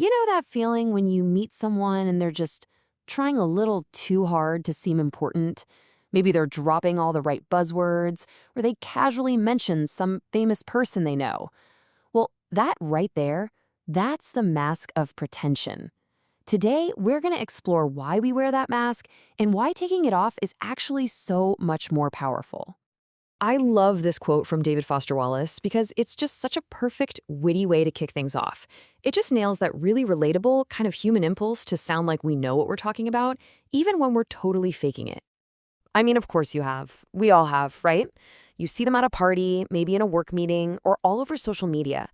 You know that feeling when you meet someone and they're just trying a little too hard to seem important? Maybe they're dropping all the right buzzwords, or they casually mention some famous person they know. Well, that right there, that's the mask of pretension. Today, we're going to explore why we wear that mask and why taking it off is actually so much more powerful. I love this quote from David Foster Wallace because it's just such a perfect, witty way to kick things off. It just nails that really relatable kind of human impulse to sound like we know what we're talking about, even when we're totally faking it. I mean, of course you have. We all have, right? You see them at a party, maybe in a work meeting, or all over social media.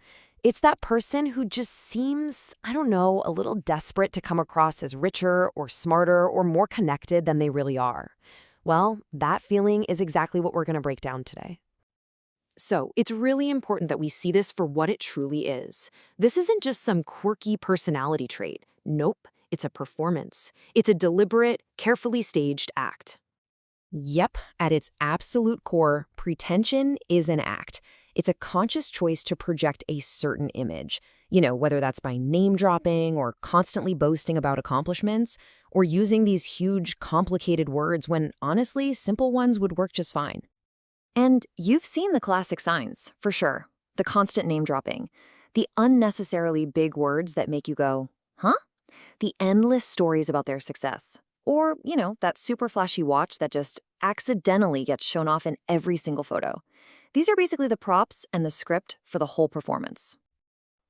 It's that person who just seems, I don't know, a little desperate to come across as richer or smarter or more connected than they really are. Well, that feeling is exactly what we're going to break down today. So, it's really important that we see this for what it truly is. This isn't just some quirky personality trait. Nope, it's a performance. It's a deliberate, carefully staged act. Yep, at its absolute core, pretension is an act. It's a conscious choice to project a certain image. Whether that's by name-dropping or constantly boasting about accomplishments, or using these huge, complicated words when, honestly, simple ones would work just fine. And you've seen the classic signs, for sure. The constant name-dropping. The unnecessarily big words that make you go, huh? The endless stories about their success. Or, that super flashy watch that just accidentally gets shown off in every single photo. These are basically the props and the script for the whole performance.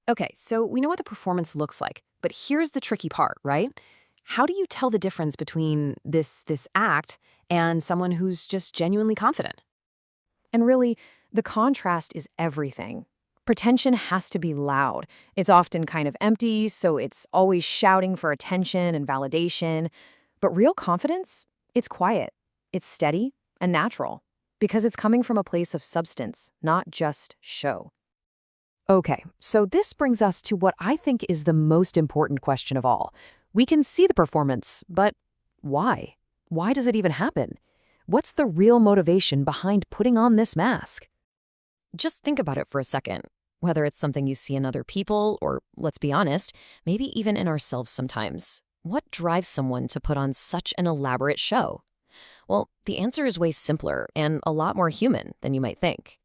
Okay, so we know what the performance looks like, but here's the tricky part, right? How do you tell the difference between this act and someone who's just genuinely confident? And really, the contrast is everything. Pretension has to be loud. It's often kind of empty, so it's always shouting for attention and validation. But real confidence, it's quiet, it's steady and natural, because it's coming from a place of substance, not just show. Okay, so this brings us to what I think is the most important question of all. We can see the performance, but why? Why does it even happen? What's the real motivation behind putting on this mask? Just think about it for a second. Whether it's something you see in other people, or, let's be honest, maybe even in ourselves sometimes. What drives someone to put on such an elaborate show? Well, the answer is way simpler and a lot more human than you might think.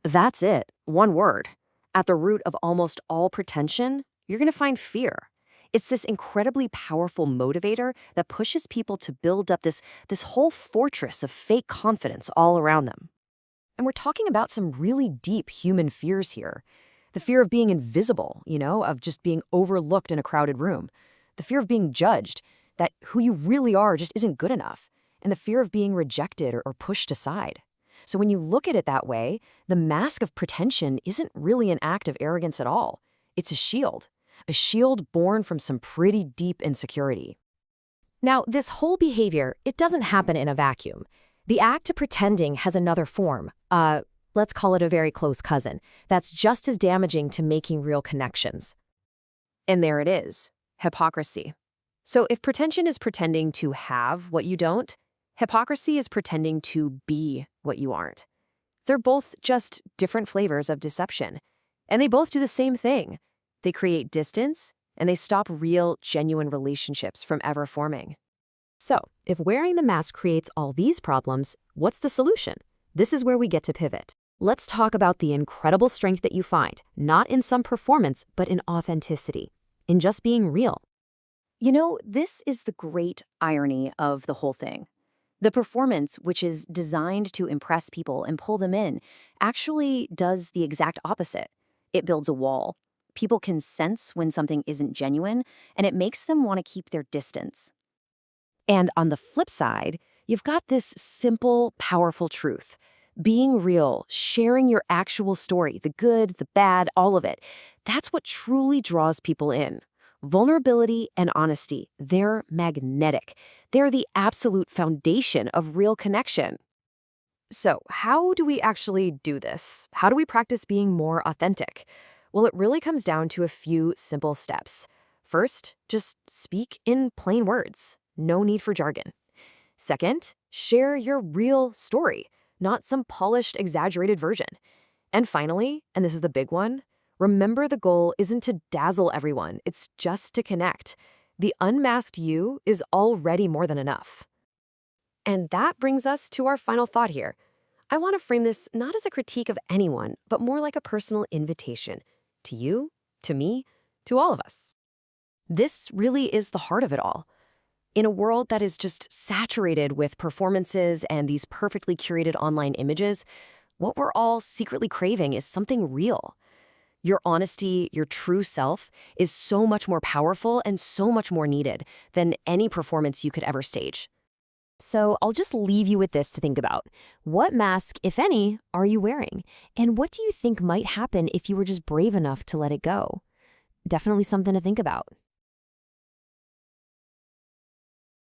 That's it, one word. At the root of almost all pretension, you're going to find fear. It's this incredibly powerful motivator that pushes people to build up this whole fortress of fake confidence all around them. And we're talking about some really deep human fears here. The fear of being invisible, of just being overlooked in a crowded room. The fear of being judged, that who you really are just isn't good enough. And the fear of being rejected or pushed aside. So when you look at it that way, the mask of pretension isn't really an act of arrogance at all. It's a shield born from some pretty deep insecurity. Now, this whole behavior, it doesn't happen in a vacuum. The act of pretending has another form. Let's call it a very close cousin. That's just as damaging to making real connections. And there it is, hypocrisy. So if pretension is pretending to have what you don't, hypocrisy is pretending to be what you aren't. They're both just different flavors of deception. And they both do the same thing. They create distance, and they stop real, genuine relationships from ever forming. So, if wearing the mask creates all these problems, what's the solution? This is where we get to pivot. Let's talk about the incredible strength that you find, not in some performance, but in authenticity, in just being real. This is the great irony of the whole thing. The performance, which is designed to impress people and pull them in, actually does the exact opposite. It builds a wall. People can sense when something isn't genuine, and it makes them want to keep their distance. And on the flip side, you've got this simple, powerful truth. Being real, sharing your actual story, the good, the bad, all of it, that's what truly draws people in. Vulnerability and honesty, they're magnetic. They're the absolute foundation of real connection. So, how do we actually do this? How do we practice being more authentic? Well, it really comes down to a few simple steps. First, just speak in plain words. No need for jargon. Second, share your real story, not some polished, exaggerated version. And finally, and this is the big one, Remember, the goal isn't to dazzle everyone, it's just to connect. The unmasked you is already more than enough. And that brings us to our final thought here. I want to frame this not as a critique of anyone, but more like a personal invitation to you, to me, to all of us. This really is the heart of it all. In a world that is just saturated with performances and these perfectly curated online images, what we're all secretly craving is something real. Your honesty, your true self, is so much more powerful and so much more needed than any performance you could ever stage. So I'll just leave you with this to think about. What mask, if any, are you wearing? And what do you think might happen if you were just brave enough to let it go? Definitely something to think about.